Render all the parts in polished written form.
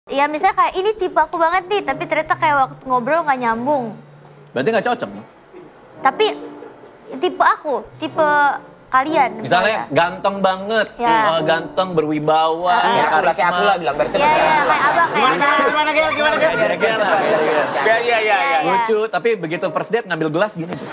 Ya misalnya kayak ini tipe aku banget nih, tapi ternyata kayak waktu ngobrol nggak nyambung. Berarti nggak cocok? Tapi tipe aku, tipe kalian. Misalnya ganteng banget, Ya. ganteng, berwibawa, Ya, karisma. aku lah bilang bercepat. Iya, kayak abang kayak Gimana Kira-kira. Ya. Lucu, tapi begitu first date ngambil gelas gini tuh.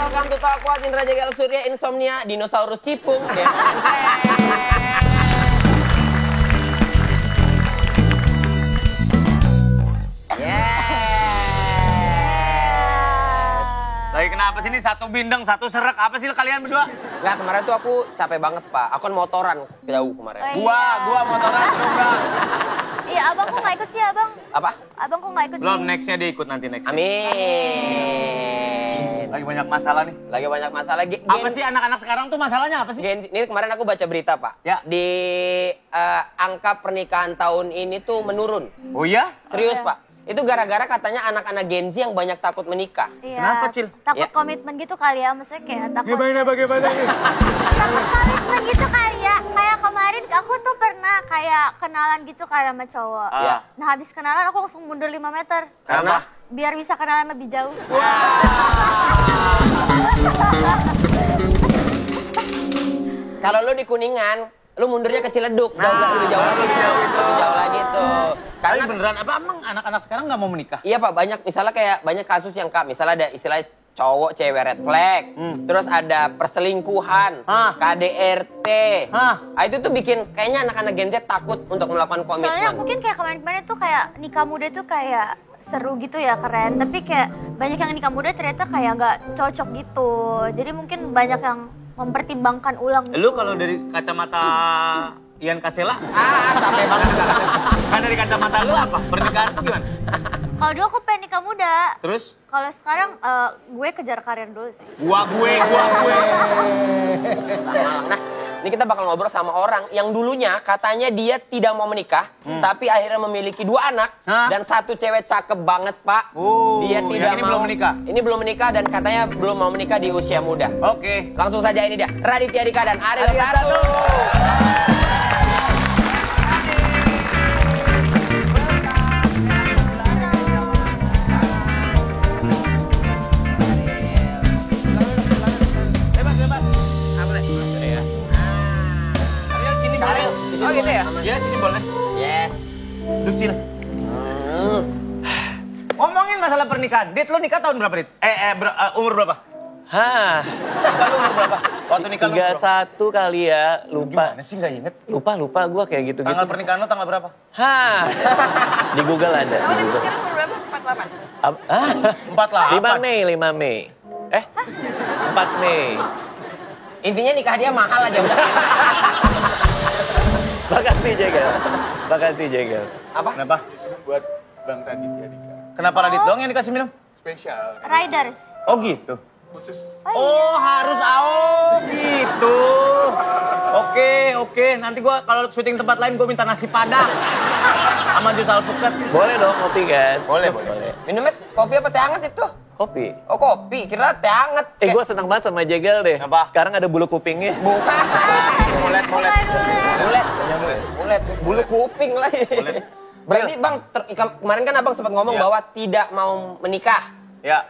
Welcome to Talk What Indra Jagal Surya Insomnia Dinosaurus Cipung. Lagi kenapa sih ini? Satu bindeng, satu serak. Apa sih kalian berdua? Nggak, kemarin tuh aku capek banget, Pak. Aku kan motoran jauh kemarin. Gua motoran tuh enggak. Iya, abang kok nggak ikut sih abang? Apa? Abang kok nggak ikut Belum, sih? nextnya dia ikut nanti next. Amin. Lagi banyak masalah nih. Lagi banyak masalah. Apa sih anak-anak sekarang tuh masalahnya apa sih? Ini kemarin aku baca berita, Pak. Ya. Di angka pernikahan tahun ini tuh menurun. Oh iya? Serius, Oh, iya. Pak. Itu gara-gara katanya anak-anak Gen Z yang banyak takut menikah. Iya. Kenapa, Cil? Takut Ya. komitmen gitu kali ya, maksudnya kayak takut. Bagaimana nih? Takut komitmen gitu kali ya. Kayak kemarin aku tuh pernah kayak kenalan gitu kayak sama cowok. Iya. Nah habis kenalan aku langsung mundur 5 meter. Karena? Biar bisa kenalan lebih jauh. Kalau lu di Kuningan, lu mundurnya ke Ciledug. Lebih jauh lagi. Lebih jauh lagi tuh. Tapi Karena beneran apa emang anak-anak sekarang nggak mau menikah? iya, Pak, banyak misalnya kayak banyak kasus yang misalnya ada istilah cowok cewek red flag, terus ada perselingkuhan, Hah? KDRT. Hah? Ah, itu tuh bikin kayaknya anak-anak Gen Z takut untuk melakukan Soalnya komitmen. mungkin kayak kemarin-kemarin tuh kayak nikah muda tuh kayak seru gitu ya, keren. Tapi kayak banyak yang nikah muda ternyata kayak nggak cocok gitu. Jadi mungkin banyak yang mempertimbangkan ulang. Lu kalau dari kacamata Ian Kasela, capek banget. Kan dari kacamata lu apa? Pernikahan tuh gimana? Kalau dulu aku pengen nikah muda. Terus? Kalau sekarang gue kejar karir dulu sih. Gua gue. Nah, ini kita bakal ngobrol sama orang yang dulunya katanya dia tidak mau menikah, tapi akhirnya memiliki 2 anak. Hah? Dan 1 cewek cakep banget, Pak. Dia tidak yang ini mau belum menikah? Ini belum menikah dan katanya belum mau menikah di usia muda. Oke. Langsung saja ini dia, Raditya Dika dan Ariel Tatu. Bebas. Ariel sini boleh. Oh gitu ya? Iya sini boleh. Yes. Duduk sini. Ngomongin masalah pernikahan. Dit, lu nikah tahun berapa, Dit? Umur berapa? Hah, Nikah lu umur berapa? Waktu nikah lu umur berapa? 31 kali ya, lupa. Gimana sih nggak inget? Lupa gue kayak gitu-gitu. Tanggal pernikahan lu tanggal berapa? Hah, di Google ada. Di Google. Sekarang umur berapa? 48. 48. 5 Mei, 5 Mei. 4 Mei. Intinya nikah dia mahal aja udah. Makasih Jegel. Apa? Kenapa? Buat Bang Raditya Dika. Kenapa Radit doang yang dikasih minum? Spesial. Riders. Oh gitu. Khusus. Oh harus gitu. Oke. Nanti gua kalau syuting tempat lain gua minta nasi padang sama jus alpukat. Boleh dong kopi kan? Boleh. Minumnya kopi apa teh hangat itu? Kopi. Oh kopi, kira teh hangat. Gue seneng banget sama Jegel deh. Apa? Sekarang ada bulu kupingnya. Bukan. Mulet. Mulet. Bulu kuping lah. Berarti Bang, kemarin kan Abang sempat ngomong Ya. bahwa tidak mau menikah. Ya.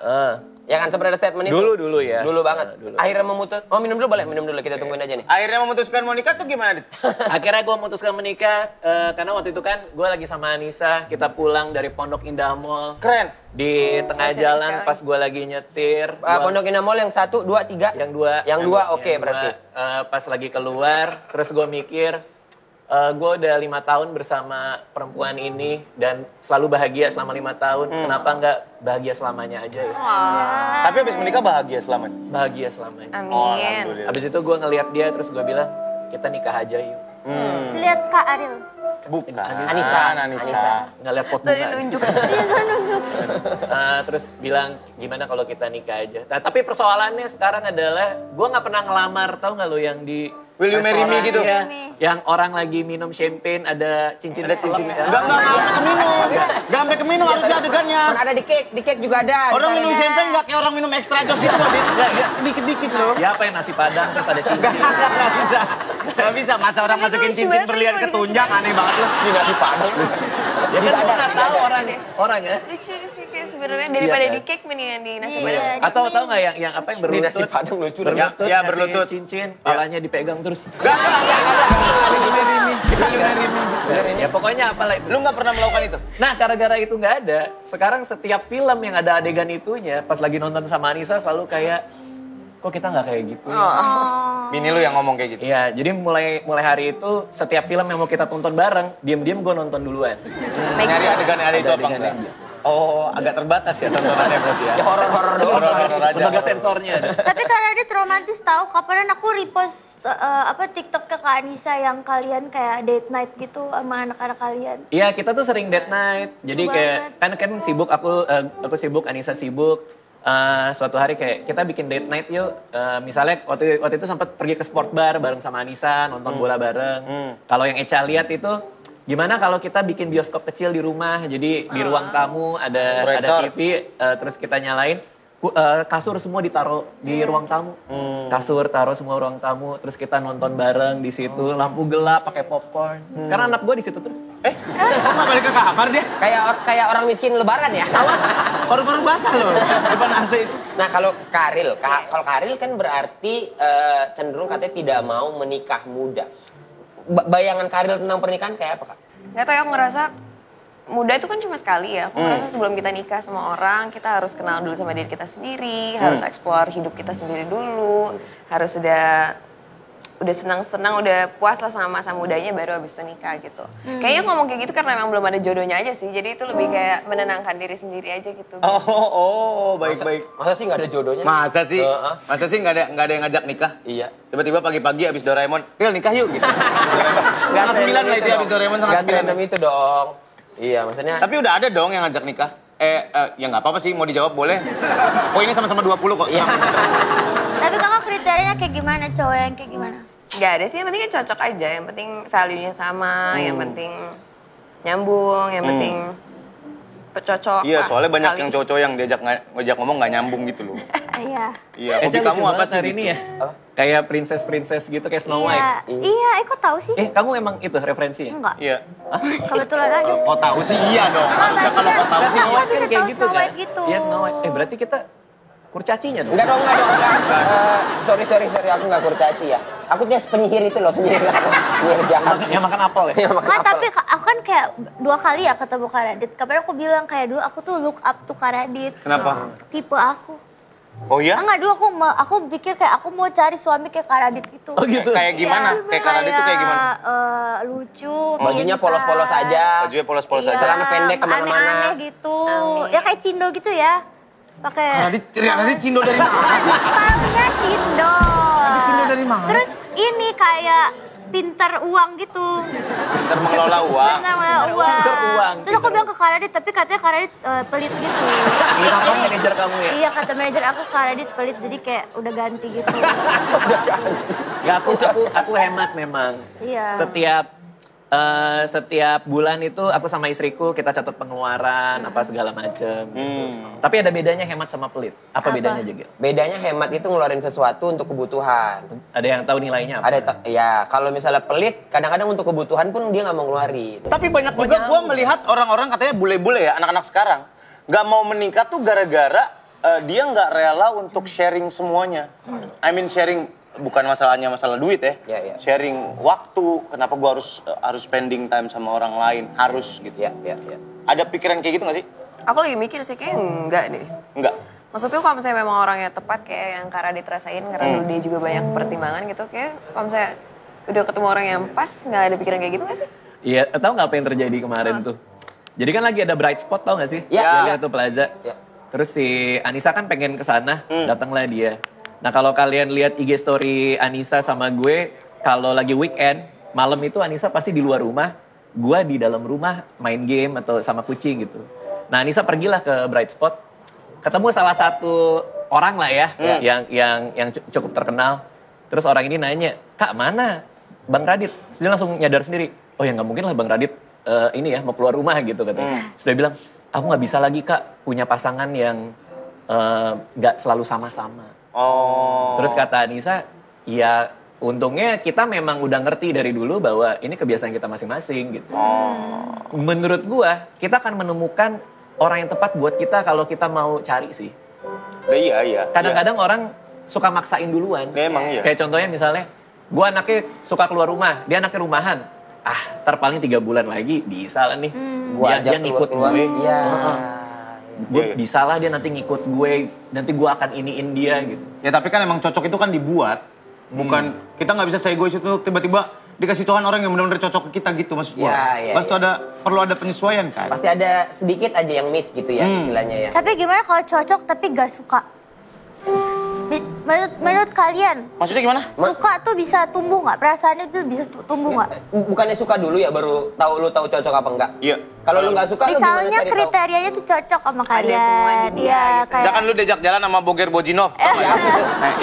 Ya kan, sebenarnya statement itu. Dulu ya. Dulu banget. Dulu. Akhirnya memutus. Oh, minum dulu boleh? Minum dulu, kita tungguin aja nih. Akhirnya memutuskan mau nikah tuh gimana, Dit? Akhirnya gue memutuskan menikah karena waktu itu kan gue lagi sama Anissa, kita pulang dari Pondok Indah Mall. Keren. Di tengah jalan pas gue lagi nyetir. Pondok Indah Mall yang 1, 2, 3. Yang dua. Yang 2, oke Yang berarti. dua, pas lagi keluar, terus gue mikir, gue udah 5 tahun bersama perempuan ini dan selalu bahagia selama 5 tahun. Kenapa nggak bahagia selamanya aja ya? Tapi habis menikah bahagia selamanya. Bahagia selamanya. Oh, alhamdulillah. Habis itu gue ngeliat dia terus gue bilang, kita nikah aja yuk. Lihat Kak Ariel. Bukan. Anissa. Nggak lihat pot Tadi bunga. nunjuk. Iya, saya nunjuk. Terus bilang gimana kalau kita nikah aja. Nah, tapi persoalannya sekarang adalah gue nggak pernah ngelamar, tau nggak lo yang di Will you marry me restoran, gitu? iya, yang orang lagi minum champagne ada cincin. Ada cincin. Ya. Enggak sampai ke minum. Enggak sampai ke minum harusnya adegannya. Kan ada di cake juga ada. Orang minum Ditaruh. champagne enggak kayak orang minum extra jos gitu loh, Dit. Dikit-dikit loh. Ya apa yang nasi padang terus ada cincin. Nggak bisa. Nggak bisa. Masa orang masukin cincin berlian ke tunjang, aneh banget loh. Di nasi padang. Ya kan gue nggak tahu orang ya. Lucu sih kayak sebenarnya daripada kan? di cake mendingan di nasi Iya. padang. Atau tahu nggak yang apa yang Di nasi berlutut? padang lucu. Berlutut, Ya, ngasih berlutut. cincin, palanya dipegang terus. Enggak. Will you marry me? Will you marry me? Ya pokoknya apalah itu. Lu nggak pernah melakukan itu? Nah, gara-gara itu nggak ada, sekarang setiap film yang ada adegan itunya, pas lagi nonton sama Anissa selalu kayak, kok kita nggak kayak gitu ya? Bini lu yang ngomong kayak gitu. Iya, jadi mulai hari itu setiap film yang mau kita tonton bareng, diam-diam gue nonton duluan. Nyari adegan yang ada itu apa adegannya enggak? Oh, agak terbatas ya tontonannya berarti ya. Ya horor-horor doang. Horor-horor aja. Lembaga sensornya ada. Tapi karena dia romantis tahu, kapan aku repost TikTok ke Kak Anissa yang kalian kayak date night gitu sama anak-anak kalian. Iya, kita tuh sering date night. Jadi Lucu kayak banget. kan sibuk aku sibuk, Anissa sibuk. Suatu hari kayak kita bikin date night yuk. Misalnya waktu itu sempat pergi ke sport bar bareng sama Anissa, nonton bola bareng. Kalau yang Echa lihat itu gimana kalau kita bikin bioskop kecil di rumah. Jadi di ruang tamu ada Proyektor. TV, terus kita nyalain. Kasur semua ditaruh di ruang tamu. Kasur taruh semua ruang tamu, terus kita nonton bareng di situ, lampu gelap, pakai popcorn. Sekarang anak gue di situ terus. Kok nggak balik ke kamar dia? Kayak orang miskin lebaran ya. Baru-baru basah loh depan AC itu. Nah kalau Karil kan berarti cenderung katanya tidak mau menikah muda. Bayangan Karil tentang pernikahan kayak apa, Kak? Gak tau ya, aku ngerasa muda itu kan cuma sekali ya. Aku ngerasa sebelum kita nikah sama orang, kita harus kenal dulu sama diri kita sendiri, harus explore hidup kita sendiri dulu, harus udah senang-senang, udah puas lah sama masa mudanya baru habis itu nikah gitu. Kayaknya ngomong kayak gitu karena memang belum ada jodohnya aja sih. Jadi itu lebih kayak menenangkan diri sendiri aja gitu. Baik-baik. Masa sih nggak ada jodohnya? Masa sih? Heeh. Masa sih nggak ada yang ngajak nikah? Iya. Tiba-tiba pagi-pagi abis Doraemon, Ril nikah yuk gitu. Setengah 9 lah itu abis Doraemon setengah Gak random 9. itu dong. Iya, maksudnya. Tapi udah ada dong yang ngajak nikah. Ya nggak apa-apa sih, mau dijawab boleh. Oh ini sama-sama 20 kok. Iya. Tapi kakak kriterianya kayak gimana, cowok yang kayak gimana? Gak ada sih, yang penting kan cocok aja. Yang penting value-nya sama, yang penting nyambung, yang penting cocok. Iya, pas soalnya banyak sekali. yang cowok-cowok yang diajak ngomong nggak nyambung gitu loh. Iya. Iya, Echa hobi lucu kamu apa banget sih hari gitu? ini ya? Kayak princess gitu, kayak Snow White. Iya, kok tahu sih? Kamu emang itu referensinya? Enggak. Iya. Kebetulan aja sih. Kok tahu sih iya dong. Harusnya kalau kok tahu sih Snow iya. White bisa Kayak tahu Snow White gitu. Iya, Snow White. Berarti kita kurcacinya dong? Enggak dong. Sorry, aku nggak kurcaci ya. Aku dia penyihir itu loh, penyihir jahat. Yang makan apel ya? Nggak, tapi aku kan kayak 2 kali ya ketemu Kak Radit. Kapan aku bilang kayak dulu aku tuh look up to Kak Radit. Kenapa? Tipe aku. Oh iya? Enggak, dulu aku pikir kayak aku mau cari suami kayak Kak Radit gitu. Oh gitu? Kayak gimana? Kayak Kak Radit tuh kayak gimana? Lucu, Bajunya pintar. polos-polos aja. Bajunya polos-polos Iya, aja. Celana pendek kemana-mana. Aneh-aneh gitu. Ya kayak Cindo gitu ya. Pakai. Radit Cindo dari mana sih? Tahunya Cindo. Cindo dari mana? Terus ini kayak pintar uang gitu. Pintar mengelola uang. Pintar uang. Pintar uang. Terus aku bilang ke Kak Radit, tapi katanya Kak Radit pelit gitu. Ini kan manajer kamu ya? Iya, kata manajer aku Kak Radit pelit, jadi kayak udah ganti gitu. Ya aku hemat memang. Iya. Setiap bulan itu aku sama istriku kita catat pengeluaran apa segala macem. Tapi ada bedanya hemat sama pelit. Apa bedanya juga? Bedanya hemat itu ngeluarin sesuatu untuk kebutuhan. Ada yang tahu nilainya apa? Ya kalau misalnya pelit, kadang-kadang untuk kebutuhan pun dia nggak mau ngeluarin. Tapi banyak juga gue melihat orang-orang katanya bule-bule ya, anak-anak sekarang. Nggak mau menikah tuh gara-gara dia nggak rela untuk sharing semuanya. I mean sharing bukan masalahnya masalah duit ya. Ya. Sharing waktu, kenapa gue harus spending time sama orang lain, harus gitu. Ya. Ada pikiran kayak gitu nggak sih? Aku lagi mikir sih, kayak enggak deh. Enggak. Maksudku kalau misalnya memang orangnya tepat kayak yang Kak Radit rasain, karena dulu dia juga banyak pertimbangan gitu, kayak kalau misalnya udah ketemu orang yang pas, nggak ada pikiran kayak gitu nggak sih? Iya, tahu nggak apa yang terjadi kemarin tuh? Jadi kan lagi ada bright spot, tahu nggak sih? Ya. Yang itu Plaza. Ya. Terus si Anissa kan pengen ke sana, datanglah dia. Nah kalau kalian lihat IG story Anissa sama gue, kalau lagi weekend, malam itu Anissa pasti di luar rumah, gue di dalam rumah main game atau sama kucing gitu. Nah Anissa pergilah ke Bright Spot, ketemu salah satu orang lah ya, yang cukup terkenal. Terus orang ini nanya, Kak mana Bang Radit? Terus dia langsung nyadar sendiri, oh ya nggak mungkin lah Bang Radit ini ya mau keluar rumah gitu katanya. Terus dia bilang, aku nggak bisa lagi Kak punya pasangan yang nggak selalu sama-sama. Terus kata Anissa, ya untungnya kita memang udah ngerti dari dulu bahwa ini kebiasaan kita masing-masing gitu. Menurut gua, kita akan menemukan orang yang tepat buat kita kalau kita mau cari sih. Iya. Kadang-kadang orang suka maksain duluan. Memang iya. Kayak contohnya misalnya, gua anaknya suka keluar rumah, dia anaknya rumahan. Ntar paling 3 bulan lagi bisa lah nih. Gua Dia ajak ngikut keluar. gue. Iya. Gue bisa lah dia nanti ngikut gue, nanti gue akan iniin dia gitu. Ya tapi kan emang cocok itu kan dibuat. Bukan, kita nggak bisa egois itu tiba-tiba dikasih Tuhan orang yang benar-benar cocok ke kita gitu maksud gue. Iya. Pasti perlu ada penyesuaian kan. Pasti ada sedikit aja yang miss gitu ya istilahnya ya. Tapi gimana kalau cocok tapi gak suka? Menurut kalian, Maksudnya gimana? suka tuh bisa tumbuh nggak? Perasaannya tuh bisa tumbuh nggak? Bukannya suka dulu ya baru lu tahu cocok apa enggak? Iya. Kalau lu nggak suka lu gimana Misalnya cari tahu? kriterianya tuh cocok sama kalian. Ada semua di dia Iya, gitu. kayak Misalkan lu diajak jalan sama Boger Bojinov, tau nggak?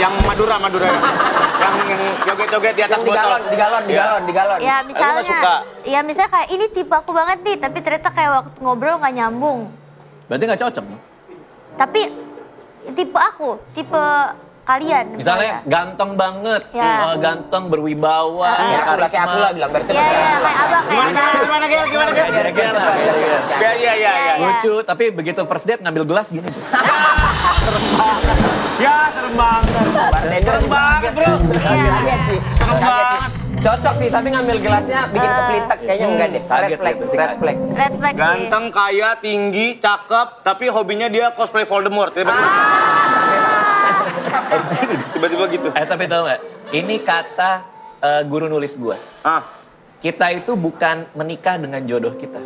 Yang Madura yang joget-joget di atas Yang di botol. galon, di galon. ya Lu nggak suka? misalnya, ya misalnya kayak ini tipe aku banget nih, tapi ternyata kayak waktu ngobrol nggak nyambung. Berarti nggak cocok. Tapi tipe aku, tipe kalian. Misalnya ganteng banget, Ya. ganteng berwibawa, Ya, aku lah kayak aku lah bilang bercepat. Iya, kayak abang kayak Gimana Gel? Iya. lucu, tapi begitu first date ngambil gelas gini tuh. Ya, serem banget. Serem banget, Bro. Kaget sih. Serem Kaget banget. sih. Cocok sih, tapi ngambil gelasnya bikin kepelitek. Kayaknya enggak deh. Red Kaget flag, itu sih, red kaget. flag. red flag sih. Ganteng, kaya, tinggi, cakep, tapi hobinya dia cosplay Voldemort. Tiba-tiba gitu. Tapi tau nggak? Ini kata guru nulis gua. Kita itu bukan menikah dengan jodoh kita,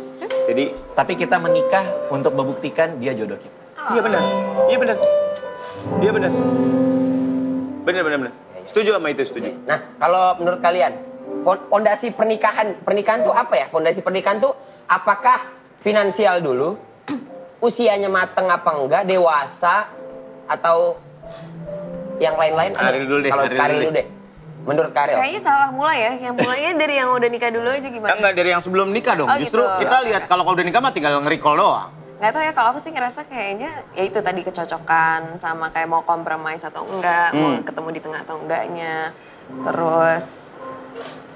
Jadi, tapi kita menikah untuk membuktikan dia jodoh kita. iya benar. Benar. Setuju sama itu, setuju. Nah, kalau menurut kalian, fondasi pernikahan tuh apa ya? Fondasi pernikahan tuh apakah finansial dulu, usianya mateng apa enggak, dewasa, atau yang lain-lain? Karil dulu deh, Kalau Karil Karil dulu dulu deh. Menurut Karil. Kayaknya salah mulai ya. Yang mulainya dari yang udah nikah dulu aja gimana? Enggak dari yang sebelum nikah dong. Oh, Justru gitu. kita lihat kalau udah nikah mah tinggal nge-recall doang. Nggak tahu ya, kalau aku sih ngerasa kayaknya ya itu tadi kecocokan sama kayak mau compromise atau enggak, mau ketemu di tengah atau enggaknya. Terus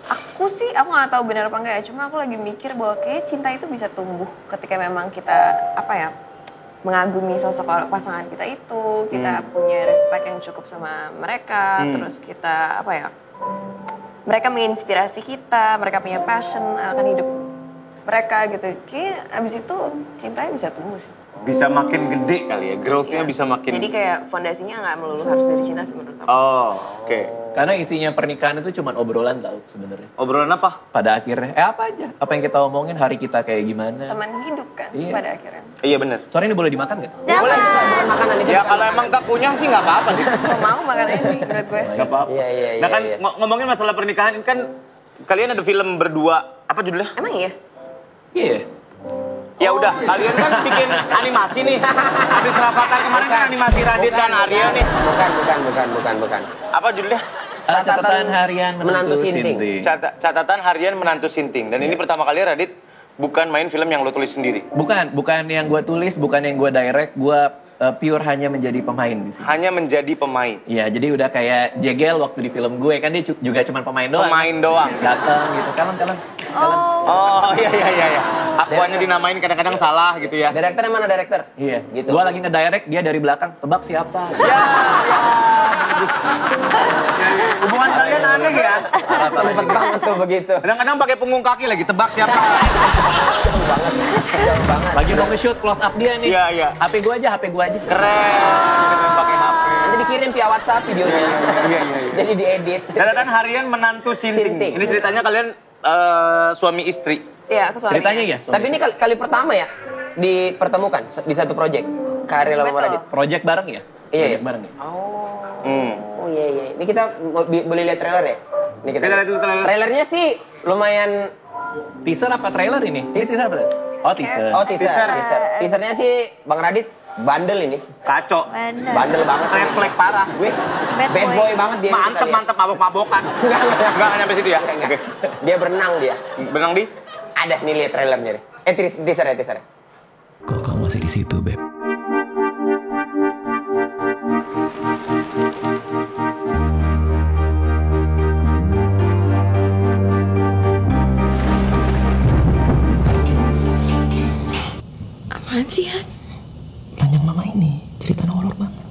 aku nggak tahu benar apa enggak ya, cuma aku lagi mikir bahwa kayak cinta itu bisa tumbuh ketika memang kita mengagumi sosok pasangan kita itu, kita punya respect yang cukup sama mereka, terus kita mereka menginspirasi kita, mereka punya passion akan hidup mereka gitu. Kayak abis itu cintanya bisa tumbuh sih. Bisa makin gede kali ya, growth-nya bisa makin... Jadi kayak fondasinya nggak melulu harus dari cinta sih menurut aku. Oh, oke. Karena isinya pernikahan itu cuma obrolan tau sebenarnya. Obrolan apa? Pada akhirnya, apa aja? Apa yang kita omongin hari kita kayak gimana? Teman hidup kan Iya. pada akhirnya. Iya bener. Sorry ini boleh dimakan nggak? Boleh, bukan makanan itu. Ya bukan kalau makanan. emang gak punya sih gak apa-apa gitu. Kalau mau makan aja sih menurut gue. Gak apa-apa. Iya. Nah kan iya. ngomongin masalah pernikahan ini kan kalian ada film berdua, apa judulnya? Emang iya? Iya. Ya udah, kalian kan bikin animasi nih. Habis Rafathar kemarin kan animasi Radit dan Arya nih. Bukan. Apa judulnya? Catatan harian menantu Sinting. Catatan harian menantu Sinting. Dan ini pertama kali Radit bukan main film yang lo tulis sendiri. Bukan yang gue tulis, bukan yang gue direct, gue pure hanya menjadi pemain di sini. Hanya menjadi pemain. Iya, jadi udah kayak Jegel waktu di film gue, kan dia juga cuma pemain doang. Pemain doang. Datang gitu, kalem. Oh iya. Aku hanya dinamain kadang-kadang salah gitu ya. Direkturnya mana direktur? Iya, Gitu. gue lagi ngedirect, dia dari belakang, tebak siapa. Hubungan kalian aneh ya. Sempet banget tuh begitu. Kadang-kadang pakai punggung kaki lagi tebak siapa. Jauh banget. Lagi mau nge-shoot close up dia nih. Iya. HP gue aja. Keren. Keren pakai HP. Nanti dikirim via WhatsApp videonya. Iya. Jadi diedit. Catatan harian menantu Sinting. Sinting. Ini ceritanya kalian suami istri. Iya, aku suaminya. Ceritanya ya? Tapi ini kali pertama ya dipertemukan di satu project. Karil sama Betul. Radit. Project bareng ya? Iya. Project bareng ya? Oh iya. Ini kita boleh lihat trailer ya? Ini Kita lihat dulu trailer. Trailernya sih lumayan Teaser apa trailer ini? Ini teaser apa? Oh teaser. Oh teaser. Teasernya sih Bang Radit bandel ini. Kacau. Bandel banget. Refleks parah. Gue Bad bad boy. boy banget dia. Mantep, mabok-mabokan. Enggak nyampe situ ya? Oke. Dia berenang dia. Benang di? Ada nih lihat trailernya nih. Teaser. Kok kamu masih di situ, Beb? Apaan sih, Hat? Ranjang mama ini cerita horor banget.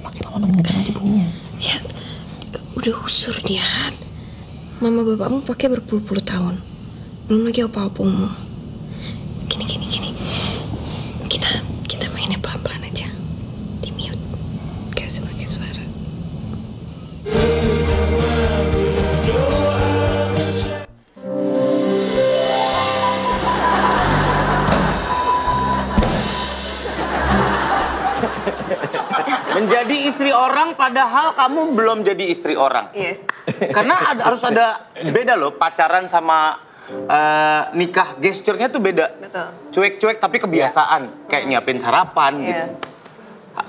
Makin lama makin kencang aja bunyinya. Ya, udah usur dia, Hat. Mama bapakmu pakai berpuluh-puluh tahun. Belum lagi opa-opamu. Gini. Kita mainnya pelan-pelan aja. Di mute. Gak sebagai suara. Menjadi istri orang padahal kamu belum jadi istri orang. Yes. Karena harus ada beda loh pacaran sama nikah. Gesturnya tuh beda. Betul. Cuek-cuek tapi kebiasaan. Kayak nyiapin sarapan Iya. gitu.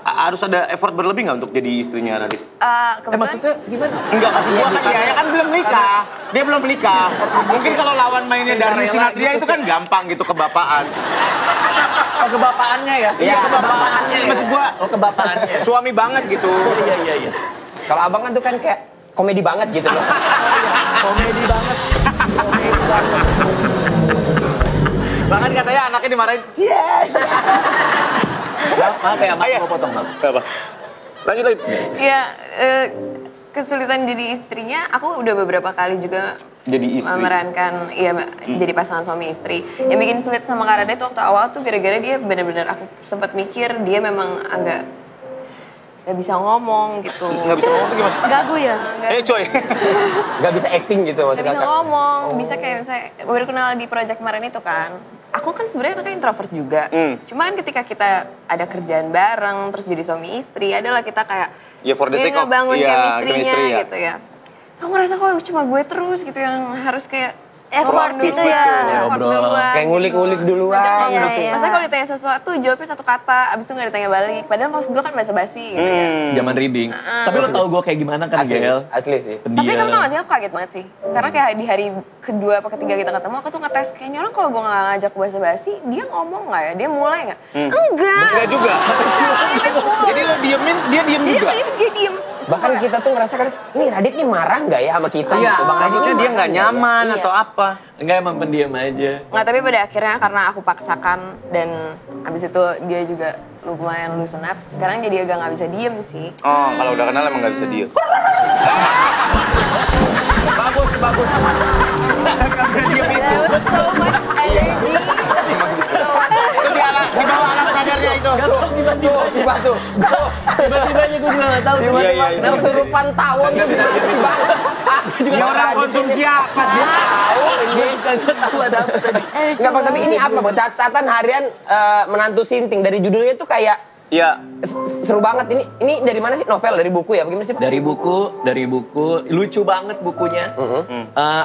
Harus ada effort berlebih nggak untuk jadi istrinya Radit? Kebetulan Maksudnya gimana? Enggak, maksud gua kan ya kan belum nikah. Dia belum menikah. Mungkin kalau lawan mainnya dari Sinatria itu kan gampang gitu kebapaan. Oh kebapaannya ya? Iya, kebapaannya. Maksud gua kebapaannya. suami banget gitu. Iya. Kalau abang kan tuh kan kayak komedi banget gitu loh. Komedi banget. Bahkan katanya anaknya dimarahin. Maaf ya, mau potong maaf. Apa? Lanjut. ya kesulitan jadi istrinya, aku udah beberapa kali juga Jadi istri. memerankan, jadi pasangan suami istri. Yang bikin sulit sama Kak Rada itu waktu awal tuh gara-gara dia benar-benar aku sempat mikir dia memang agak gak bisa ngomong gitu. Nggak bisa ngomong tuh gimana? Gagu ya? Coy. Gak bisa acting gitu Gak maksudnya. bisa ngomong, bisa kayak misalnya baru kenal di project kemarin itu kan. Aku kan sebenarnya anaknya introvert juga. Cuma kan ketika kita ada kerjaan bareng, terus jadi suami istri, adalah kita kayak Ya, for the sake of- ngebangun iya, chemistry-nya chemistry, ya. gitu ya. Aku ngerasa kok cuma gue terus gitu yang harus kayak Effort ngomong gitu dulu, ya. effort Ngobrol. duluan, Kayak ngulik-ngulik duluan Iya, gitu. iya. Masa kalau ditanya sesuatu jawabnya satu kata, abis itu gak ditanya balik. Padahal maksud gue kan basa-basi gitu ya. Zaman reading. Tapi lo tau gue kayak gimana kan, Asli, Gel? asli sih. Tapi Pendiam. kamu tau gak sih, aku kaget banget sih. Karena kayak di hari kedua apa ketiga kita ketemu, aku tuh ngetes kayaknya orang kalau gue gak ngajak basa-basi, dia ngomong gak ya? Dia mulai gak? Enggak. Enggak juga. Jadi lo diemin, dia diem juga. Dia diem. Bahkan kita tuh ngerasa kan, ini Radit nih marah nggak ya sama kita? Iya, gitu. Bang Radit takutnya nih dia marah nggak nggak ya? nyaman Iya. atau apa. Enggak, emang pendiam aja. Nggak, tapi pada akhirnya karena aku paksakan dan abis itu dia juga lumayan loosen up. Sekarang jadi agak nggak bisa diem sih. Oh, kalau udah kenal emang nggak bisa diem. Bagus. Bisa nggak bisa diem itu. So much energy. Itu di bawah alat sadarnya itu. Tiba-tiba tuh. Tiba-tiba aja gue juga gak tau. Iya, iya. Kesurupan tawon tuh gimana sih Bang? Dia orang konsumsi apa sih? Gue kagak tahu ada apa tadi. Enggak Bang, tapi ini apa Bang? Catatan harian menantu Sinting. Dari judulnya tuh kayak Iya. seru banget. Ini dari mana sih? Novel, dari buku ya? Bagaimana sih? Dari buku, lucu banget bukunya.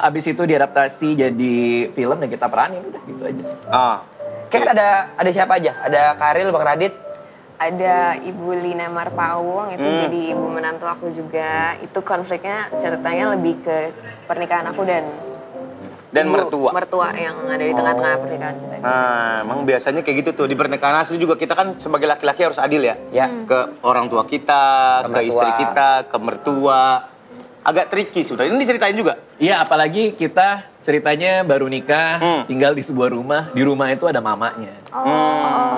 Abis itu diadaptasi jadi film dan kita peranin, udah gitu aja sih. Ah. Kes ada siapa aja? Ada Karil, Bang Radit. Ada Ibu Lina Marpawong, itu jadi ibu menantu aku juga. Itu konfliknya ceritanya lebih ke pernikahan aku dan mertua. Mertua yang ada di tengah-tengah pernikahan kita. Nah, emang biasanya kayak gitu tuh di pernikahan asli juga kita kan sebagai laki-laki harus adil ya. Ya. Ke orang tua kita, Ke ke mertua. istri kita, ke mertua. Agak tricky sebenarnya. Ini diceritain juga. Iya, apalagi kita ceritanya baru nikah, tinggal di sebuah rumah. Di rumah itu ada mamanya.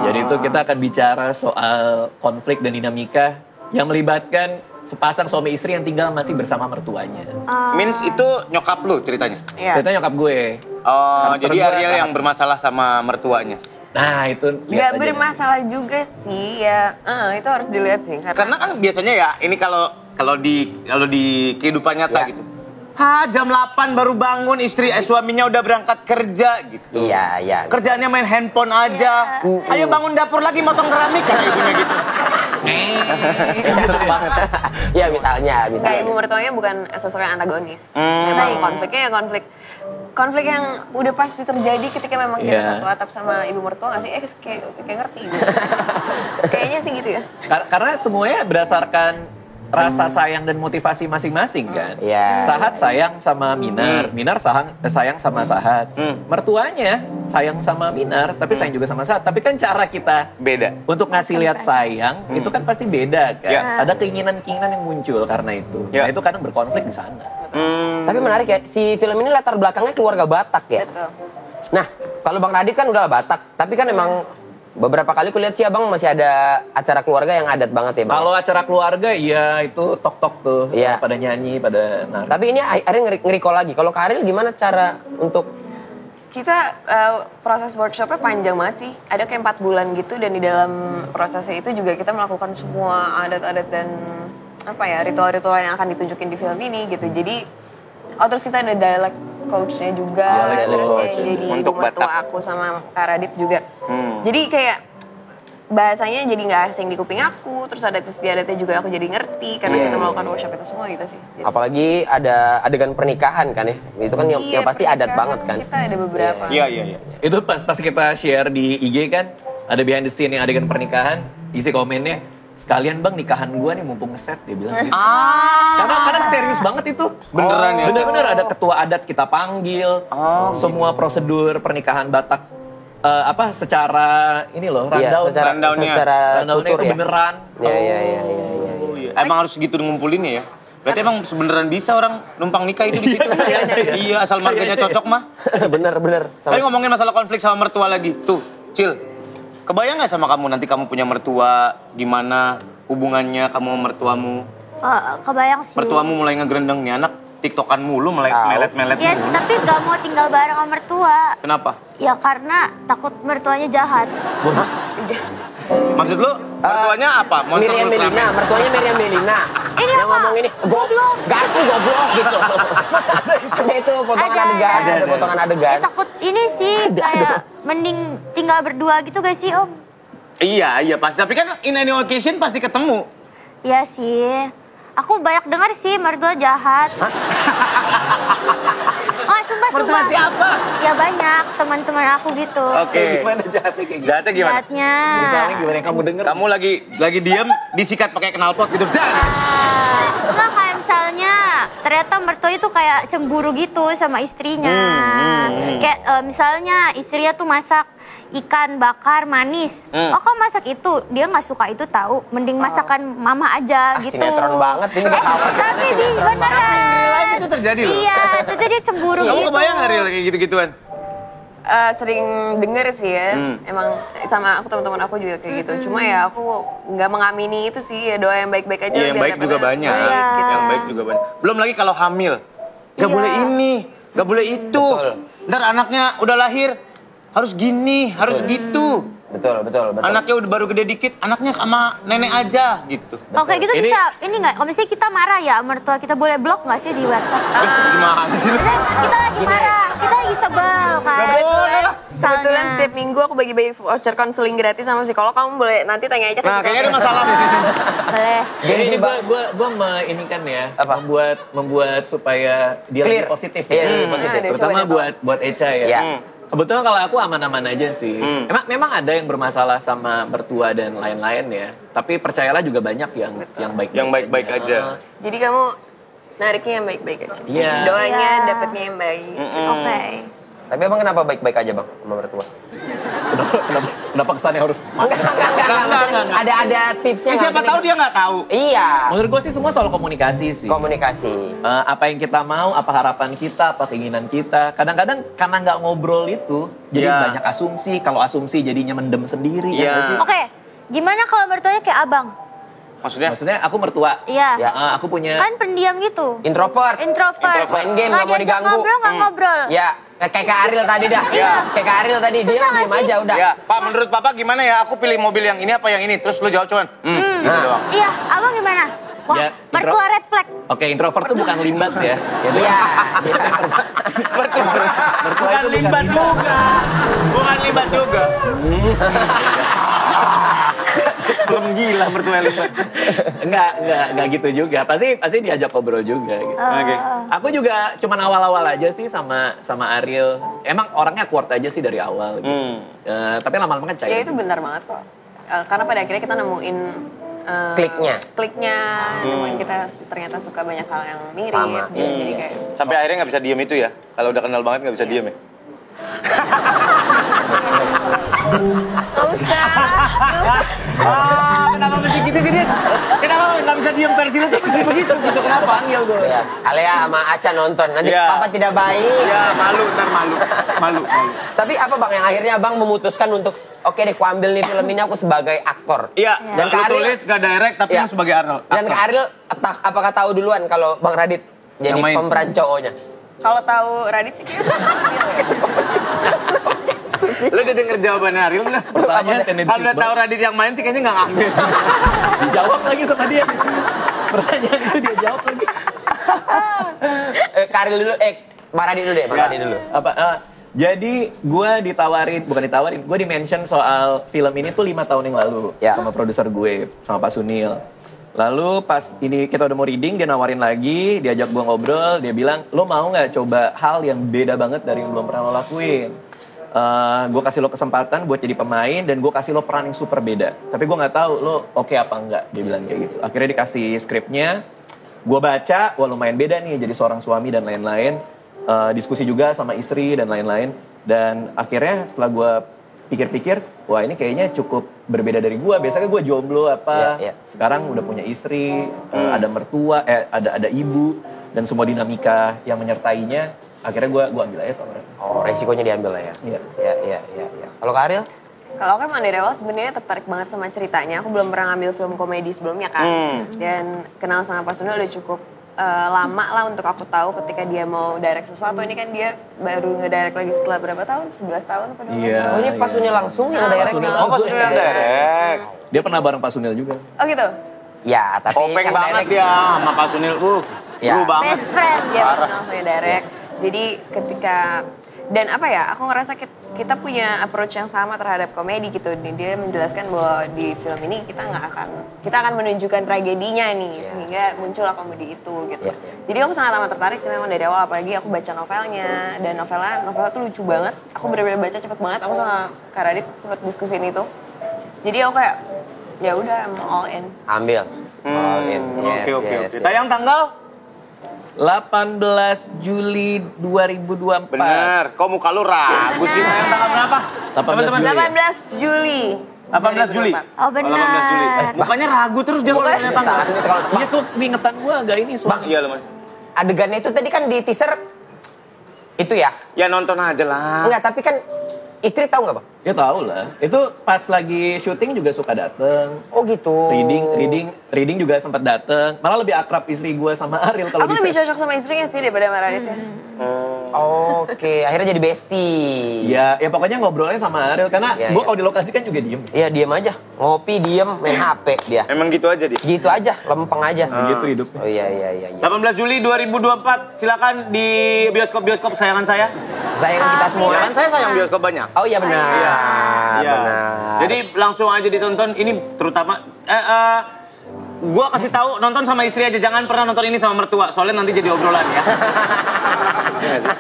Jadi itu kita akan bicara soal konflik dan dinamika yang melibatkan sepasang suami istri yang tinggal masih bersama mertuanya. Means itu nyokap lu ceritanya. Iya. Ceritanya nyokap gue. Oh, Karakter jadi gue Ariel sangat- yang bermasalah sama mertuanya. Nah, itu Gak lihat aja. bermasalah juga sih ya. Itu harus dilihat sih. Karena kan biasanya ya ini kalau di kehidupan nyata Ya. gitu. Jam 8 baru bangun, suaminya udah berangkat kerja gitu. Iya. Kerjaannya main handphone aja. Ayo bangun dapur lagi motong keramik kata ibunya gitu. Iya misalnya. Kayak ibu mertuanya bukan sosok yang antagonis. Memang konfliknya ya konflik konflik yang udah pasti terjadi ketika memang kita Iya. satu atap sama ibu mertua nggak sih? Kayak ngerti gitu. Kayaknya sih gitu ya. Karena semuanya berdasarkan rasa sayang dan motivasi masing-masing kan. Iya. Sahat sayang sama Minar, Minar sayang sama Sahat. Mertuanya sayang sama Minar, tapi sayang juga sama Sahat. Tapi kan cara kita Beda. untuk ngasih lihat sayang itu kan pasti beda kan. Ya. Ada keinginan-keinginan yang muncul karena itu. Ya. Nah itu kadang berkonflik di sana. Tapi menarik ya, si film ini latar belakangnya keluarga Batak ya. Betul. Nah, kalau Bang Radit kan udah Batak, tapi kan emang beberapa kali kulihat sih Abang masih ada acara keluarga yang adat banget ya Bang. Kalau acara keluarga iya itu tok-tok tuh. Iya. Pada nyanyi, pada nari. Tapi ini akhirnya nge-recall lagi. Kalau Karil gimana cara untuk Kita proses workshopnya panjang banget sih. Ada kayak 4 bulan gitu dan di dalam prosesnya itu juga kita melakukan semua adat-adat dan apa ya ritual-ritual yang akan ditunjukin di film ini gitu. Jadi terus kita ada dialect coach-nya juga, Dialect terus coach. yang jadi Untuk ibu mertua Batak. aku sama Kak Radit juga. Jadi kayak bahasanya jadi nggak asing di kuping aku, terus adat istiadatnya juga aku jadi ngerti karena kita melakukan workshop itu semua gitu sih. Jadi, apalagi ada adegan pernikahan kan ya? Itu kan yang iya, pasti adat pernikahan banget kan. Kita ada beberapa. Iya. Itu pas kita share di IG kan, ada behind the scene yang adegan pernikahan, isi komennya, sekalian bang nikahan gua nih mumpung ngeset, dia bilang gitu. Karena serius banget itu. Beneran ya? Bener-bener ada ketua adat kita panggil, semua prosedur pernikahan Batak, secara ini loh, Iya, rundown. rundown-nya. secara Rundown-nya tutur itu ya. beneran. Iya. Oh, iya. Emang harus gitu ngumpulinnya ya? Berarti emang sebeneran bisa orang numpang nikah itu di situ? Iya, asal marganya cocok mah. Bener. Tapi ngomongin masalah konflik sama mertua lagi. Tuh, Cil. Kebayang gak sama kamu nanti kamu punya mertua, gimana hubungannya kamu sama mertuamu? Kebayang sih. Mertuamu mulai ngegerendeng nih anak, tiktokan mulu, melet-melet Ya, mulu. tapi gak mau tinggal bareng sama mertua. Kenapa? Ya karena takut mertuanya jahat. Maksud lu, mertuanya apa? Monster Miriam Melina, Ultraman? mertuanya Miriam Melina. Ini yang apa? ngomong ini, Goblok. Gaku goblok gitu. Ada itu potongan Ada, adegan, ada. ada potongan Ya, adegan. takut ini sih kayak mending tinggal berdua gitu gak sih Om? Iya, pasti. Tapi kan in any occasion pasti ketemu. Iya sih. Aku banyak dengar sih mertua jahat. Oh, sumpah. Mertua siapa? Ya banyak teman-teman aku gitu. Oke. Gimana jahatnya kayak gitu? Jahatnya gimana? Jahatnya. Misalnya gimana yang kamu denger? Kamu lagi diam, disikat pakai knalpot gitu. Dan Enggak kayak misalnya ternyata mertua itu kayak cemburu gitu sama istrinya. Kayak misalnya istrinya tuh masak ikan bakar manis. Oh kok masak itu? Dia nggak suka itu tahu. Mending masakan mama aja gitu. Sinetron banget ini ketawa. Tapi di beneran. real life itu terjadi loh. Iya, itu dia cemburu Kamu gitu. kebayang gak real kayak gitu-gituan? Sering denger sih ya, emang sama aku teman-teman aku juga kayak gitu. Cuma ya aku nggak mengamini itu sih, ya doa yang baik-baik aja. Iya, yang biar baik juga dapetnya banyak. baik, gitu. Yang baik juga banyak. Belum lagi kalau hamil. Gak Iya. boleh ini, gak boleh itu. Ntar anaknya udah lahir, harus gini, harus gitu. Betul. Anaknya udah baru gede dikit, anaknya sama nenek aja gitu. Oh kayak gitu Ini- bisa, ini nggak? Kalau misalnya kita marah ya mertua kita boleh blok nggak sih di WhatsApp? Gimana sih lu? Misalnya kita lagi marah, kita lagi sebel kan? boleh lah. Kebetulan setiap minggu aku bagi-bagi voucher konseling gratis sama psikolog. Kamu boleh nanti tanya aja ke Nah, psikolog. kayaknya ada masalah. Boleh. Jadi ini gua ini kan ya, Apa? membuat supaya dia Clear. lebih positif Iya, ya. lebih positif. Ada, Terutama coba deh, buat Eca ya. Iya. Kebetulan kalau aku aman-aman aja sih. Memang ada yang bermasalah sama mertua dan lain-lain ya. Tapi percayalah juga banyak yang baik-baik. Yang baik-baik aja. Jadi kamu nariknya yang baik-baik aja. Iya. Doanya Iya. dapatnya yang baik. Oke. Tapi emang kenapa baik-baik aja bang sama mertua? Kenapa kesannya harus Enggak. Ada tipsnya. Ya, siapa nggak tahu sih? dia nggak tahu. Iya. Menurut gue sih semua soal komunikasi sih. Komunikasi. Apa yang kita mau, apa harapan kita, apa keinginan kita. Kadang-kadang karena nggak ngobrol itu, jadi Iya. banyak asumsi. Kalau asumsi jadinya mendem sendiri. Iya. Ya nggak sih? Oke, gimana kalau mertuanya kayak abang? Maksudnya? Maksudnya aku mertua. Iya. Ya. Aku punya. Kan pendiam gitu. Introvert. Introvert. Main game nggak mau diajak diganggu. ngobrol nggak ngobrol. Ya, kayak Kak Ariel tadi dah. Iya. Kayak Kak Ariel tadi dia Susah nggak diem sih? aja udah. Ya, Pak, menurut Papa gimana ya? Aku pilih mobil yang ini apa yang ini? Terus lu jawab cuman, gitu doang. Iya, abang gimana? Wah, Ya, mertua red flag. Oke, introvert tuh bukan limbat ya. Iya. Bukan limbat juga. Bukan limbat juga. Film gila mertua Elisa. Enggak gitu juga. Pasti diajak ngobrol juga gitu. Oke. Aku juga cuman awal-awal aja sih sama Ariel. Emang orangnya kuat aja sih dari awal gitu. Tapi lama-lama kan cair. Ya itu benar banget kok. Karena pada akhirnya kita nemuin kliknya, nemuin kita ternyata suka banyak hal yang mirip. Sama. Gitu. Jadi kayak Sampai akhirnya nggak bisa diem itu ya. Kalau udah kenal banget nggak bisa diem ya. nggak usah. Kenapa mesti gitu sih dia? Kenapa nggak bisa diem versi lu tuh mesti begitu gitu? Kenapa? Panggil gue. Ya, Alea sama Aca nonton. Nanti Ya. papa tidak baik. Ya malu, ntar malu. Tapi apa bang yang akhirnya abang memutuskan untuk oke deh, ku ambil nih film ini aku sebagai aktor. Iya. Dan Dan Kak Ariel tulis gak direct tapi Iya. lu sebagai Arnold. Dan Kak Ariel apakah tahu duluan kalau Bang Radit jadi Yang main. pemeran cowoknya? Kalau tahu Radit sih kayaknya ya. Lu udah denger jawabannya Ariel belum? Pertanyaan tendensius Kalau udah tahu Radit yang main sih kayaknya nggak ngambil. Dijawab lagi sama dia. Pertanyaan itu dia jawab lagi. Kak Ariel dulu, Bang Radit dulu deh, Bang Radit dulu. Jadi gue gue di-mention soal film ini tuh 5 tahun yang lalu Ya. sama produser gue, sama Pak Sunil. Lalu pas ini kita udah mau reading, dia nawarin lagi, diajak gue ngobrol, dia bilang, lo mau nggak coba hal yang beda banget dari yang belum pernah lo lakuin? Gue kasih lo kesempatan buat jadi pemain dan gue kasih lo peran yang super beda. Tapi gue nggak tahu lo oke apa enggak, dia bilang kayak gitu. Akhirnya dikasih skripnya, gue baca, wah lumayan beda nih jadi seorang suami dan lain-lain. Diskusi juga sama istri dan lain-lain. Dan akhirnya setelah gue pikir-pikir, wah ini kayaknya cukup berbeda dari gue. Biasanya gue jomblo apa, Iya. sekarang udah punya istri, ada mertua, ada ibu, dan semua dinamika yang menyertainya. Akhirnya gue ambil aja pemeran. Oh, resikonya diambil lah ya. Iya. Iya. Kalau Kak Ariel? Kalau aku emang dari awal sebenarnya tertarik banget sama ceritanya. Aku belum pernah ngambil film komedi sebelumnya kan. Dan kenal sama Pak Sunil udah cukup lama lah untuk aku tahu ketika dia mau direct sesuatu. Ini kan dia baru ngedirect lagi setelah berapa tahun? 11 tahun apa 12 Iya. tahun? Oh, ini Pak Sunil langsung yang direct. Oh, pas udah direct. Dia pernah bareng Pak Sunil juga. Oh gitu? Ya, tapi Kopeng yang banget direct- ya sama Pak Sunil. Ya. Lu banget. Best friend dia Parah. Pak Sunil direct. Jadi ketika dan apa ya, aku ngerasa kita punya approach yang sama terhadap komedi gitu. Dia menjelaskan bahwa di film ini kita akan menunjukkan tragedinya nih, sehingga muncullah komedi itu gitu. Jadi aku sangat amat tertarik sih memang dari awal, apalagi aku baca novelnya dan novelnya tuh lucu banget. Aku benar-benar baca cepet banget. Aku sama Kak Radit sempat diskusiin itu. Jadi aku kayak ya udah, I'm all in. Ambil. All in. Yes, Oke. yes. Tayang tanggal? 18 Juli 2024. Bener. Kok muka lu ragu sih? Tayang tanggal berapa? 18 Juli. 18 Juli. 18 Juli. 2024. Oh benar. 18 Juli. Mukanya ragu terus dia kalau tanya tanggal. Ini kalau Iya tuh, keingetan gue agak ini soalnya. Iya, Mas. adegannya itu tadi kan di teaser itu ya? Ya nonton aja lah. Enggak, tapi kan istri tahu nggak bang? Ya tahu lah. Itu pas lagi syuting juga suka dateng. Oh gitu. Reading juga sempat dateng. Malah lebih akrab istri gue sama Ariel kalau Aku di lebih set. cocok sama istrinya sih daripada sama Radit ya. Oke, akhirnya jadi bestie. Ya pokoknya ngobrolnya sama Ariel karena Iya, gue iya. kalau di lokasi kan juga diem. Iya diam aja, ngopi diem, main HP dia. Emang gitu aja dia. Gitu aja, lempeng aja. Gitu hidupnya. Oh iya. 18 Juli 2024, silakan di bioskop-bioskop sayangan saya. Sayangan kita semua. Ya kan saya sayang bioskop banyak. Oh iya benar. Iya. Benar. Jadi langsung aja ditonton. Ini terutama gua kasih tahu nonton sama istri aja, jangan pernah nonton ini sama mertua. Soalnya nanti jadi obrolan ya. Iya nggak sih?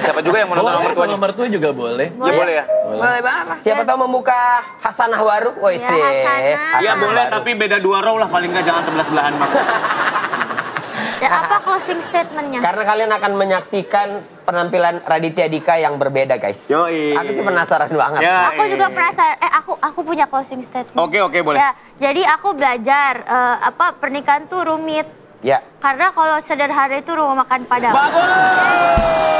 Siapa juga yang mau nonton sama Boleh, mertuanya? sama mertua juga boleh. Ya boleh ya. Boleh banget Pak. Siapa tahu membuka Hasanah baru, woi Ya, sih. Hasanah. Iya boleh, tapi beda 2 row lah paling nggak, jangan sebelah-sebelahan mas. Ya, apa closing statementnya? Karena kalian akan menyaksikan penampilan Raditya Dika yang berbeda guys. Yoi. Aku sih penasaran banget. Ya. Aku juga penasaran. aku punya closing statement. Oke, boleh. Ya, jadi aku belajar pernikahan tuh rumit. Ya. Karena kalau sederhana itu rumah makan Padang. Bagus.